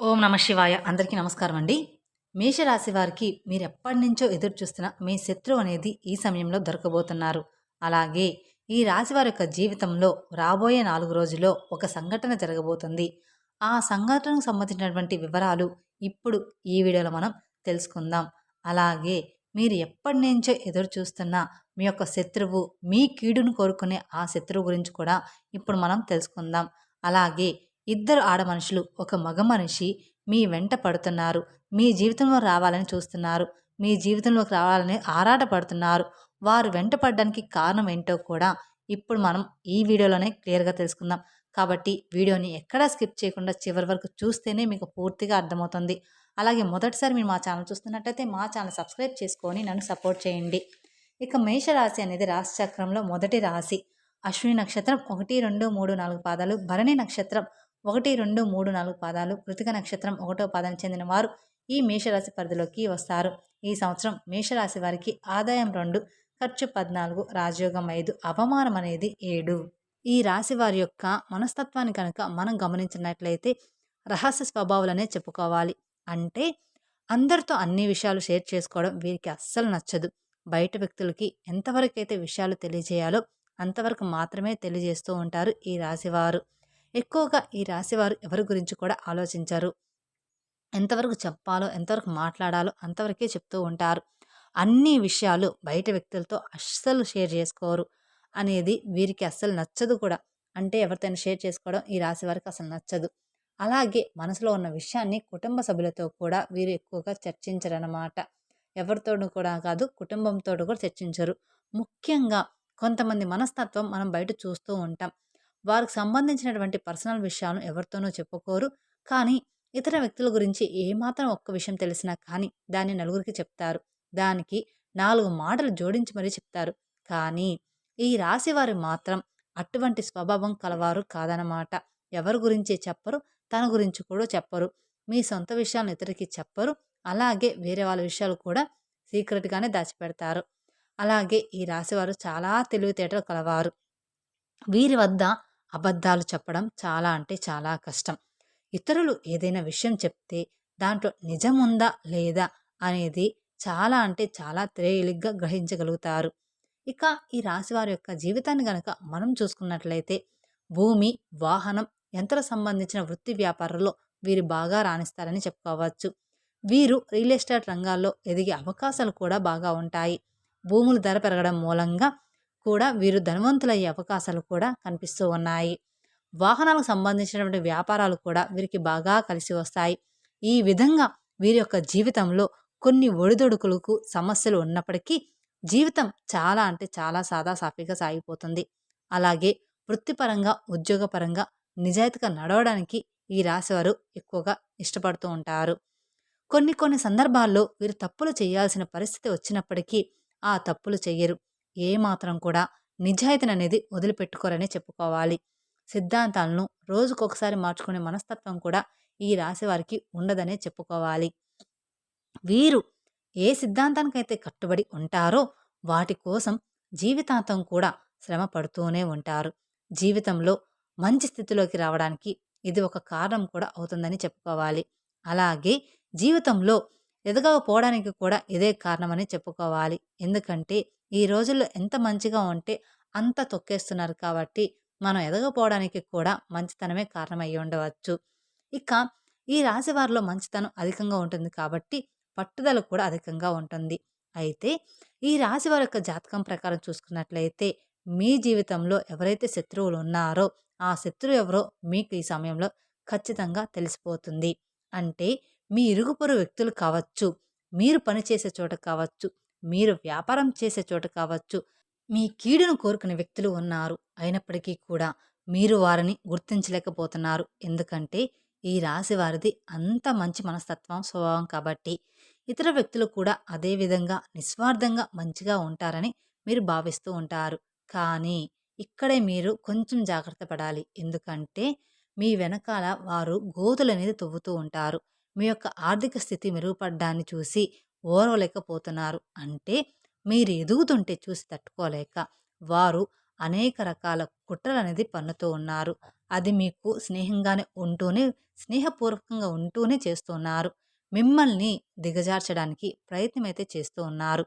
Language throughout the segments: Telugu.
ఓం నమ శివాయ. అందరికీ నమస్కారం అండి. మేషరాశి వారికి మీరు ఎప్పటి నుంచో ఎదురు చూస్తున్న మీ శత్రువు అనేది ఈ సమయంలో దొరకబోతున్నారు. అలాగే ఈ రాశి వారి యొక్క జీవితంలో రాబోయే 4 రోజుల్లో ఒక సంఘటన జరగబోతుంది. ఆ సంఘటనకు సంబంధించినటువంటి వివరాలు ఇప్పుడు ఈ వీడియోలో మనం తెలుసుకుందాం. అలాగే మీరు ఎప్పటి నుంచో ఎదురు చూస్తున్న మీ యొక్క శత్రువు, మీ కీడును కోరుకునే ఆ శత్రువు గురించి కూడా ఇప్పుడు మనం తెలుసుకుందాం. అలాగే ఇద్దరు ఆడ మనుషులు, ఒక మగ మనిషి మీ వెంట పడుతున్నారు. మీ జీవితంలో రావాలని చూస్తున్నారు. మీ జీవితంలోకి రావాలని ఆరాటపడుతున్నారు. వారు వెంట పడడానికి కారణం ఏంటో కూడా ఇప్పుడు మనం ఈ వీడియోలోనే క్లియర్‌గా తెలుసుకుందాం. కాబట్టి వీడియోని ఎక్కడా స్కిప్ చేయకుండా చివరి వరకు చూస్తేనే మీకు పూర్తిగా అర్థమవుతుంది. అలాగే మొదటిసారి మీరు మా ఛానల్ చూస్తున్నట్టయితే మా ఛానల్ సబ్స్క్రైబ్ చేసుకొని నన్ను సపోర్ట్ చేయండి. ఇక మేషరాశి అనేది రాశి చక్రంలో మొదటి రాశి. అశ్విని నక్షత్రం 1, 2, 3, 4 పాదాలు, భరణి నక్షత్రం 1, 2, 3, 4 పాదాలు, కృతిక నక్షత్రం 1వ పాదానికి చెందిన వారు ఈ మేషరాశి పరిధిలోకి వస్తారు. ఈ సంవత్సరం మేషరాశి వారికి ఆదాయం 2, ఖర్చు 14, రాజయోగం 5, అవమానం అనేది 7. ఈ రాశి వారి యొక్క మనస్తత్వాన్ని కనుక మనం గమనించినట్లయితే రహస్య స్వభావాలనే చెప్పుకోవాలి. అంటే అందరితో అన్ని విషయాలు షేర్ చేసుకోవడం వీరికి అస్సలు నచ్చదు. బయట వ్యక్తులకి ఎంతవరకైతే విషయాలు తెలియజేయాలో అంతవరకు మాత్రమే తెలియజేస్తూ ఉంటారు ఈ రాశివారు. ఎక్కువగా ఈ రాశివారు ఎవరి గురించి కూడా ఆలోచించరు. ఎంతవరకు చెప్పాలో, ఎంతవరకు మాట్లాడాలో అంతవరకే చెప్తూ ఉంటారు. అన్ని విషయాలు బయట వ్యక్తులతో అస్సలు షేర్ చేసుకోరు అనేది వీరికి అస్సలు నచ్చదు కూడా. అంటే ఎవరితోనైనా షేర్ చేసుకోవడం ఈ రాశి వారికి అసలు నచ్చదు. అలాగే మనసులో ఉన్న విషయాన్ని కుటుంబ సభ్యులతో కూడా వీరు ఎక్కువగా చర్చించరన్నమాట. ఎవరితోనూ కూడా కాదు, కుటుంబంతో కూడా చర్చించరు. ముఖ్యంగా కొంతమంది మనస్తత్వం మనం బయట చూస్తూ ఉంటాం. వారికి సంబంధించినటువంటి పర్సనల్ విషయాలను ఎవరితోనూ చెప్పుకోరు. కానీ ఇతర వ్యక్తుల గురించి ఏమాత్రం ఒక్క విషయం తెలిసినా కానీ దాన్ని నలుగురికి చెప్తారు. దానికి 4 మాటలు జోడించి మరీ చెప్తారు. కానీ ఈ రాశివారు మాత్రం అటువంటి స్వభావం కలవారు కాదనమాట. ఎవరి గురించి చెప్పరు, తన గురించి కూడా చెప్పరు. మీ సొంత విషయాలను ఇతరులకి చెప్పరు. అలాగే వేరే వాళ్ళ విషయాలు కూడా సీక్రెట్‌గానే దాచిపెడతారు. అలాగే ఈ రాశివారు చాలా తెలివితేటలు కలవారు. వీరి వద్ద అబద్ధాలు చెప్పడం చాలా అంటే చాలా కష్టం. ఇతరులు ఏదైనా విషయం చెప్తే దాంట్లో నిజముందా లేదా అనేది చాలా అంటే చాలా తేలిగ్గా గ్రహించగలుగుతారు. ఇక ఈ రాశివారి యొక్క జీవితాన్ని గనక మనం చూసుకున్నట్లయితే భూమి, వాహనం, యంత్ర సంబంధించిన వృత్తి వ్యాపారాల్లో వీరు బాగా రాణిస్తారని చెప్పుకోవచ్చు. వీరు రియల్ ఎస్టేట్ రంగాల్లో ఎదిగే అవకాశాలు కూడా బాగా ఉంటాయి. భూముల ధర పెరగడం మూలంగా కూడా వీరు ధనవంతులయ్యే అవకాశాలు కూడా కనిపిస్తూ ఉన్నాయి. వాహనాలకు సంబంధించినటువంటి వ్యాపారాలు కూడా వీరికి బాగా కలిసి వస్తాయి. ఈ విధంగా వీరి యొక్క జీవితంలో కొన్ని ఒడిదొడుకులకు సమస్యలు ఉన్నప్పటికీ జీవితం చాలా అంటే చాలా సాదాసాఫీగా సాగిపోతుంది. అలాగే వృత్తిపరంగా, ఉద్యోగపరంగా నిజాయితీగా నడవడానికి ఈ రాశివారు ఎక్కువగా ఇష్టపడుతూ ఉంటారు. కొన్ని కొన్ని సందర్భాల్లో వీరు తప్పులు చేయాల్సిన పరిస్థితి వచ్చినప్పటికీ ఆ తప్పులు చెయ్యరు. ఏమాత్రం కూడా నిజాయితీని అనేది వదిలిపెట్టుకోరనే చెప్పుకోవాలి. సిద్ధాంతాలను రోజుకొకసారి మార్చుకునే మనస్తత్వం కూడా ఈ రాశి వారికి ఉండదనే చెప్పుకోవాలి. వీరు ఏ సిద్ధాంతానికైతే కట్టుబడి ఉంటారో వాటి కోసం జీవితాంతం కూడా శ్రమ పడుతూనే ఉంటారు. జీవితంలో మంచి స్థితిలోకి రావడానికి ఇది ఒక కారణం కూడా అవుతుందని చెప్పుకోవాలి. అలాగే జీవితంలో ఎదగకపోవడానికి కూడా ఇదే కారణమని చెప్పుకోవాలి. ఎందుకంటే ఈ రోజుల్లో ఎంత మంచిగా ఉంటే అంత తొక్కేస్తున్నారు కాబట్టి మనం ఎదగపోవడానికి కూడా మంచితనమే కారణమయ్యి ఉండవచ్చు. ఇక ఈ రాశి వారిలో మంచితనం అధికంగా ఉంటుంది కాబట్టి పట్టుదల కూడా అధికంగా ఉంటుంది. అయితే ఈ రాశి వారి యొక్క జాతకం ప్రకారం చూసుకున్నట్లయితే మీ జీవితంలో ఎవరైతే శత్రువులు ఉన్నారో ఆ శత్రువు ఎవరో మీకు ఈ సమయంలో ఖచ్చితంగా తెలిసిపోతుంది. అంటే మీ ఇరుగు పొరుగు వ్యక్తులు కావచ్చు, మీరు పనిచేసే చోట కావచ్చు, మీరు వ్యాపారం చేసే చోట కావచ్చు, మీ కీడును కోరుకునే వ్యక్తులు ఉన్నారు. అయినప్పటికీ కూడా మీరు వారిని గుర్తించలేకపోతున్నారు. ఎందుకంటే ఈ రాశి వారిది అంత మంచి మనస్తత్వం, స్వభావం కాబట్టి. ఇతర వ్యక్తులు కూడా అదే విధంగా నిస్వార్థంగా మంచిగా ఉంటారని మీరు భావిస్తూ ఉంటారు. కానీ ఇక్కడే మీరు కొంచెం జాగ్రత్త పడాలి. ఎందుకంటే మీ వెనకాల వారు గోతులనేది తవ్వుతూ ఉంటారు. మీ యొక్క ఆర్థిక స్థితి మెరుగుపడ్డాన్ని చూసి ఓర్వలేకపోతున్నారు. అంటే మీరు ఎదుగుతుంటే చూసి తట్టుకోలేక వారు అనేక రకాల కుట్రలనేది పన్నుతూ ఉన్నారు. అది మీకు స్నేహపూర్వకంగా ఉంటూనే చేస్తున్నారు. మిమ్మల్ని దిగజార్చడానికి ప్రయత్నమైతే చేస్తూ ఉన్నారు.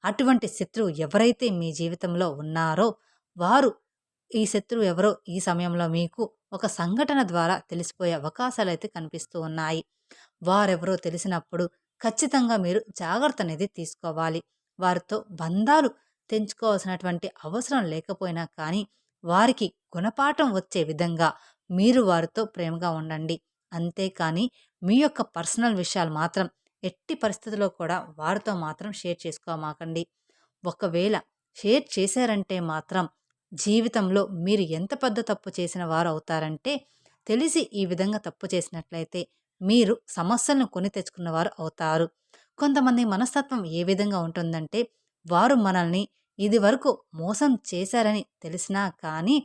అటువంటి శత్రువు ఎవరైతే మీ జీవితంలో ఉన్నారో వారు ఈ శత్రువు ఎవరో ఈ సమయంలో మీకు ఒక సంఘటన ద్వారా తెలిసిపోయే అవకాశాలైతే కనిపిస్తూ ఉన్నాయి. వారెవరో తెలిసినప్పుడు ఖచ్చితంగా మీరు జాగ్రత్త అనేది తీసుకోవాలి. వారితో బంధాలు తెంచుకోవాల్సినటువంటి అవసరం లేకపోయినా కానీ, వారికి గుణపాఠం వచ్చే విధంగా మీరు వారితో ప్రేమగా ఉండండి. అంతేకానీ, మీ యొక్క పర్సనల్ విషయాలు మాత్రం ఎట్టి పరిస్థితిలో కూడా వారితో మాత్రం షేర్ చేసుకోమాకండి. ఒకవేళ షేర్ చేశారంటే మాత్రం జీవితంలో మీరు ఎంత పెద్ద తప్పు చేసిన వారు అవుతారంటే, తెలిసి ఈ విధంగా తప్పు చేసినట్లయితే మీరు సమస్యలను కొని తెచ్చుకున్నవారు అవుతారు. కొంతమంది మనస్తత్వం ఏ విధంగా ఉంటుందంటే, వారు మనల్ని ఇదివరకు మోసం చేశారని తెలిసినా కానీ,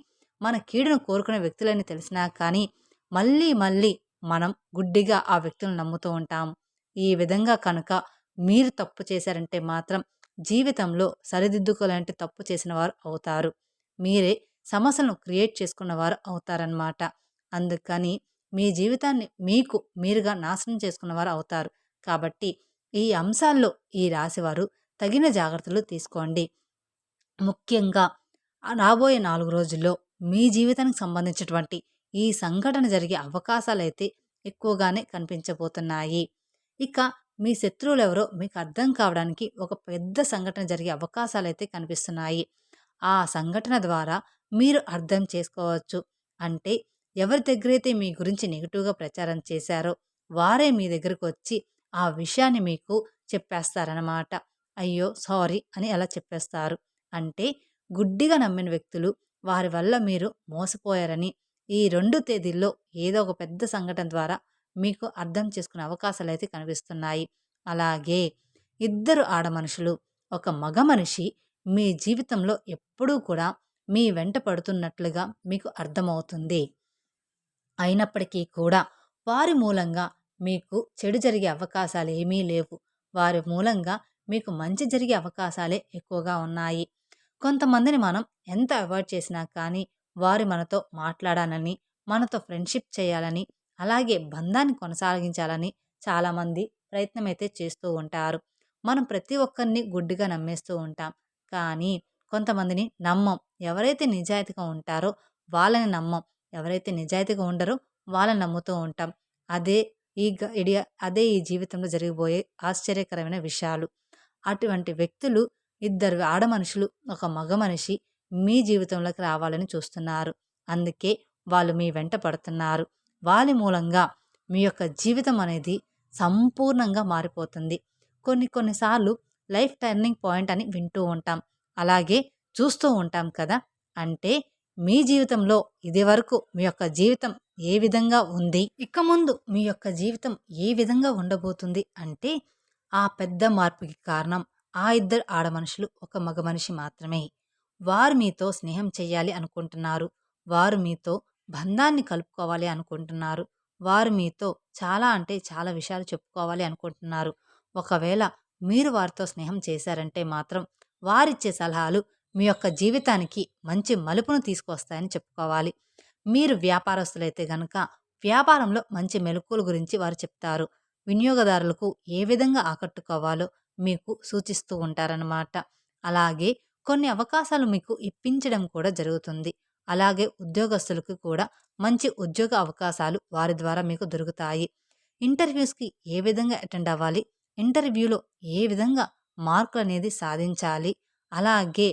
మన కీడును కోరుకునే వ్యక్తులని తెలిసినా కానీ, మళ్ళీ మళ్ళీ మనం గుడ్డిగా ఆ వ్యక్తులను నమ్ముతూ ఉంటాం. ఈ విధంగా కనుక మీరు తప్పు చేశారంటే మాత్రం జీవితంలో సరిదిద్దుకోలాంటి తప్పు చేసిన వారు అవుతారు. మీరే సమస్యలను క్రియేట్ చేసుకున్నవారు అవుతారన్నమాట. అందుకని మీ జీవితాన్ని మీకు మీరుగా నాశనం చేసుకున్నవారు అవుతారు. కాబట్టి ఈ అంశాల్లో ఈ రాశివారు తగిన జాగ్రత్తలు తీసుకోండి. ముఖ్యంగా రాబోయే 4 రోజుల్లో మీ జీవితానికి సంబంధించినటువంటి ఈ సంఘటన జరిగే అవకాశాలైతే ఎక్కువగానే కనిపించబోతున్నాయి. ఇక మీ శత్రువులెవరో మీకు అర్థం కావడానికి ఒక పెద్ద సంఘటన జరిగే అవకాశాలైతే కనిపిస్తున్నాయి. ఆ సంఘటన ద్వారా మీరు అర్థం చేసుకోవచ్చు. అంటే ఎవరి దగ్గరైతే మీ గురించి నెగెటివ్‌గా ప్రచారం చేశారో వారే మీ దగ్గరకొచ్చి ఆ విషయాన్ని మీకు చెప్పేస్తారనమాట. అయ్యో! సారీ అని అలా చెప్పేస్తారు. అంటే గుడ్డిగా నమ్మిన వ్యక్తులు వారి వల్ల మీరు మోసపోయారని ఈ 2 తేదీల్లో ఏదో ఒక పెద్ద సంఘటన ద్వారా మీకు అర్థం చేసుకునే అవకాశాలైతే కనిపిస్తున్నాయి. అలాగే ఇద్దరు ఆడమనుషులు, ఒక మగ మనిషి మీ జీవితంలో ఎప్పుడూ కూడా మీ వెంట పడుతున్నట్లుగా మీకు అర్థమవుతుంది. అయినప్పటికీ కూడా వారి మూలంగా మీకు చెడు జరిగే అవకాశాలేమీ లేవు. వారి మూలంగా మీకు మంచి జరిగే అవకాశాలే ఎక్కువగా ఉన్నాయి. కొంతమందిని మనం ఎంత అవాయిడ్ చేసినా కానీ వారు మనతో మాట్లాడాలని, మనతో ఫ్రెండ్‌షిప్ చేయాలని, అలాగే బంధాన్ని కొనసాగించాలని చాలామంది ప్రయత్నమైతే చేస్తూ ఉంటారు. మనం ప్రతి ఒక్కరిని గుడ్డిగా నమ్మేస్తూ ఉంటాం. కానీ కొంతమందిని నమ్మం. ఎవరైతే నిజాయితీగా ఉంటారో వాళ్ళని నమ్మం. ఎవరైతే నిజాయితీగా ఉండరో వాళ్ళని నమ్ముతూ ఉంటాం. అదే అదే ఈ జీవితంలో జరిగిపోయే ఆశ్చర్యకరమైన విషయాలు. అటువంటి వ్యక్తులు ఇద్దరు ఆడమనుషులు, ఒక మగ మనిషి మీ జీవితంలోకి రావాలని చూస్తున్నారు. అందుకే వాళ్ళు మీ వెంట పడుతున్నారు. వాళ్ళ మూలంగా మీ యొక్క జీవితం అనేది సంపూర్ణంగా మారిపోతుంది. కొన్ని సార్లు లైఫ్ టర్నింగ్ పాయింట్ అని వింటూ ఉంటాం. అలాగే చూస్తూ ఉంటాం కదా! అంటే మీ జీవితంలో ఇదివరకు మీ యొక్క జీవితం ఏ విధంగా ఉంది? ఇక ముందు మీ యొక్క జీవితం ఏ విధంగా ఉండబోతుంది అంటే, ఆ పెద్ద మార్పుకి కారణం ఆ ఇద్దరు ఆడమనుషులు, ఒక మగ మనిషి మాత్రమే. వారు మీతో స్నేహం చేయాలి అనుకుంటున్నారు. వారు మీతో బంధాన్ని కలుపుకోవాలి అనుకుంటున్నారు. వారు మీతో చాలా అంటే చాలా విషయాలు చెప్పుకోవాలి అనుకుంటున్నారు. ఒకవేళ మీరు వారితో స్నేహం చేశారంటే మాత్రం వారిచ్చే సలహాలు మీ యొక్క జీవితానికి మంచి మలుపును తీసుకొస్తాయని చెప్పుకోవాలి. మీరు వ్యాపారస్తులైతే గనక వ్యాపారంలో మంచి మెళకువల గురించి వారు చెప్తారు. వినియోగదారులకు ఏ విధంగా ఆకట్టుకోవాలో మీకు సూచిస్తూ ఉంటారనమాట. అలాగే కొన్ని అవకాశాలు మీకు ఇప్పించడం కూడా జరుగుతుంది. అలాగే ఉద్యోగస్తులకు కూడా మంచి ఉద్యోగ అవకాశాలు వారి ద్వారా మీకు దొరుకుతాయి. ఇంటర్వ్యూస్‌కి ఏ విధంగా అటెండ్ అవ్వాలి? ఇంటర్వ్యూలో ఏ విధంగా మార్కులనేది సాధించాలి? అలాగే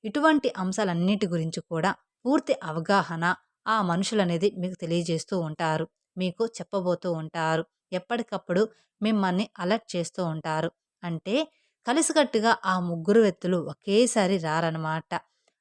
ఇటువంటి అంశాలన్నిటి గురించి కూడా పూర్తి అవగాహన ఆ మనుషులనేది మీకు తెలియజేస్తూ ఉంటారు. మీకు చెప్పబోతూ ఉంటారు. ఎప్పటికప్పుడు మిమ్మల్ని అలర్ట్ చేస్తూ ఉంటారు. అంటే కలిసికట్టుగా ఆ ముగ్గురు వ్యక్తులు ఒకేసారి రారనమాట.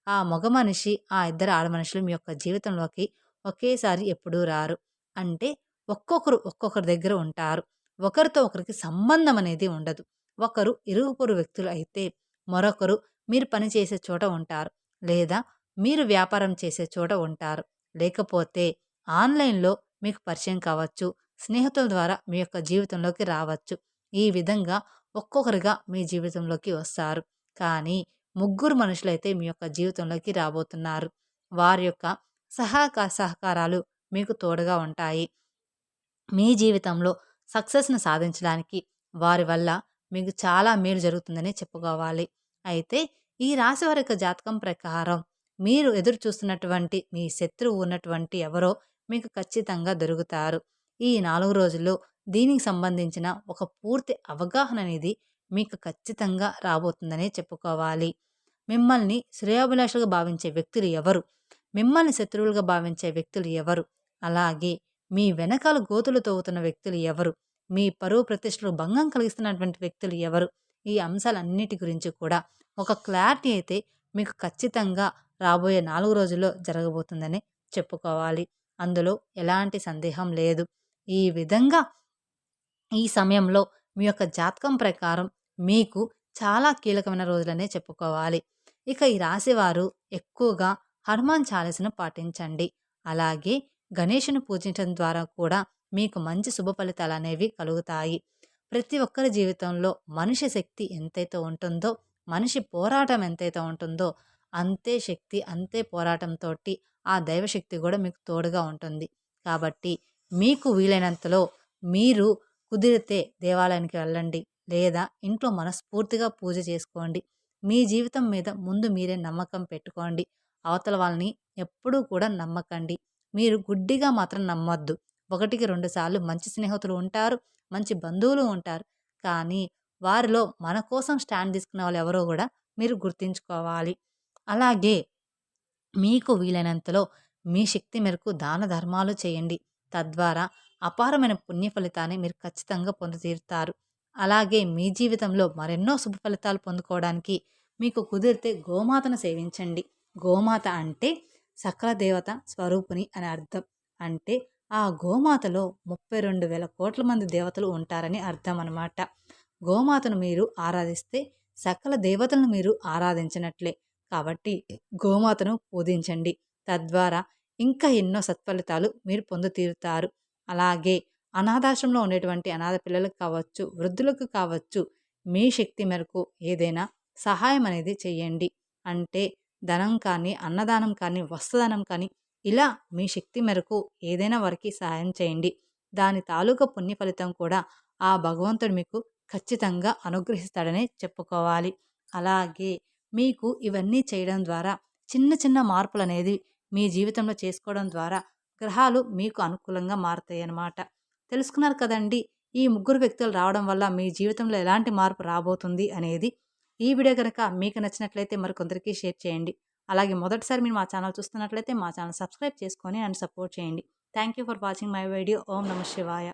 ఆ మగ మనిషి, ఆ ఇద్దరు ఆడమనుషులు మీ యొక్క జీవితంలోకి ఒకేసారి ఎప్పుడూ రారు. అంటే ఒక్కొక్కరి దగ్గర ఉంటారు. ఒకరితో ఒకరికి సంబంధం అనేది ఉండదు. ఒకరు ఇరుగు పొరుగు వ్యక్తులు అయితే మరొకరు మీరు పనిచేసే చోట ఉంటారు. లేదా మీరు వ్యాపారం చేసే చోట ఉంటారు. లేకపోతే ఆన్‌లైన్‌లో మీకు పరిచయం కావచ్చు. స్నేహితుల ద్వారా మీ యొక్క జీవితంలోకి రావచ్చు. ఈ విధంగా ఒక్కొక్కరిగా మీ జీవితంలోకి వస్తారు. కానీ ముగ్గురు మనుషులైతే మీ యొక్క జీవితంలోకి రాబోతున్నారు. వారి యొక్క సహకారాలు మీకు తోడుగా ఉంటాయి. మీ జీవితంలో సక్సెస్‌ని సాధించడానికి వారి వల్ల మీకు చాలా మేలు జరుగుతుందనే చెప్పుకోవాలి. అయితే ఈ రాశి వారి యొక్క జాతకం ప్రకారం మీరు ఎదురు చూస్తున్నటువంటి మీ శత్రువు ఉన్నటువంటి ఎవరో మీకు ఖచ్చితంగా దొరుకుతారు. ఈ 4 రోజుల్లో దీనికి సంబంధించిన ఒక పూర్తి అవగాహన అనేది మీకు ఖచ్చితంగా రాబోతుందనే చెప్పుకోవాలి. మిమ్మల్ని శ్రేయోభిలాషులుగా భావించే వ్యక్తులు ఎవరు? మిమ్మల్ని శత్రువులుగా భావించే వ్యక్తులు ఎవరు? అలాగే మీ వెనకాల గోతులు తవ్వుతున్న వ్యక్తులు ఎవరు? మీ పరువు ప్రతిష్టలు భంగం కలిగిస్తున్నటువంటి వ్యక్తులు ఎవరు? ఈ అంశాలన్నిటి గురించి కూడా ఒక క్లారిటీ అయితే మీకు ఖచ్చితంగా రాబోయే 4 రోజుల్లో జరగబోతుందని చెప్పుకోవాలి. అందులో ఎలాంటి సందేహం లేదు. ఈ విధంగా ఈ సమయంలో మీ యొక్క జాతకం ప్రకారం మీకు చాలా కీలకమైన రోజులనే చెప్పుకోవాలి. ఇక ఈ రాశివారు ఎక్కువగా హనుమాన్ చాలీసాను పాటించండి. అలాగే గణేషుని పూజించడం ద్వారా కూడా మీకు మంచి శుభ ఫలితాలనేవి కలుగుతాయి. ప్రతి ఒక్కరి జీవితంలో మనిషి శక్తి ఎంతైతే ఉంటుందో, మనిషి పోరాటం ఎంతైతే ఉంటుందో, అంతే శక్తి, అంతే పోరాటంతోటి ఆ దైవశక్తి కూడా మీకు తోడుగా ఉంటుంది. కాబట్టి మీకు వీలైనంతలో మీరు కుదిరితే దేవాలయానికి వెళ్ళండి. లేదా ఇంట్లో మనస్ఫూర్తిగా పూజ చేసుకోండి. మీ జీవితం మీద ముందు మీరే నమ్మకం పెట్టుకోండి. అవతల వాళ్ళని ఎప్పుడూ కూడా నమ్మకండి. మీరు గుడ్డిగా మాత్రం నమ్మొద్దు. 1కి 2 సార్లు మంచి స్నేహితులు ఉంటారు. మంచి బంధువులు ఉంటారు. కానీ వారిలో మన కోసం స్టాండ్ తీసుకునే వాళ్ళు ఎవరో గూడా మీరు గుర్తుంచుకోవాలి. అలాగే మీకు వీలైనంతలో మీ శక్తి మేరకు దాన ధర్మాలు చేయండి. తద్వారా అపారమైన పుణ్య ఫలితాన్ని మీరు ఖచ్చితంగా పొందుతీరుతారు. అలాగే మీ జీవితంలో మరెన్నో శుభ ఫలితాలు పొందుకోవడానికి మీకు కుదిరితే గోమాతను సేవించండి. గోమాత అంటే సకల దేవత స్వరూపిణి అని అర్థం. అంటే ఆ గోమాతలో 32,000 కోట్ల మంది దేవతలు ఉంటారని అర్థం అన్నమాట. గోమాతను మీరు ఆరాధిస్తే సకల దేవతలను మీరు ఆరాధించినట్లే. కాబట్టి గోమాతను పూజించండి. తద్వారా ఇంకా ఎన్నో సత్ఫలితాలు మీరు పొందుతీరుతారు. అలాగే అనాథాశ్రమంలో ఉండేటువంటి అనాథ పిల్లలకు కావచ్చు, వృద్ధులకు కావచ్చు, మీ శక్తి మేరకు ఏదైనా సహాయం అనేది చేయండి. అంటే ధనం కానీ, అన్నదానం కానీ, వస్త్రదానం కానీ ఇలా మీ శక్తి మేరకు ఏదైనా వారికి సహాయం చేయండి. దాని తాలూకా పుణ్య ఫలితం కూడా ఆ భగవంతుడు మీకు ఖచ్చితంగా అనుగ్రహిస్తాడనే చెప్పుకోవాలి. అలాగే మీకు ఇవన్నీ చేయడం ద్వారా చిన్న చిన్న మార్పులనేది మీ జీవితంలో చేసుకోవడం ద్వారా గ్రహాలు మీకు అనుకూలంగా మారుతాయన్నమాట. తెలుసుకున్నారు కదండీ! ఈ ముగ్గురు వ్యక్తులు రావడం వల్ల మీ జీవితంలో ఎలాంటి మార్పు రాబోతుంది అనేది. ఈ వీడియో గనక మీకు నచ్చినట్లయితే మరికొందరికి షేర్ చేయండి. అలాగే మొదటిసారి మీరు మా ఛానల్ చూస్తున్నట్లయితే మా ఛానల్ సబ్స్క్రైబ్ చేసుకొని నన్ను సపోర్ట్ చేయండి. Thank you for watching my video. ఓం నమః శివాయ.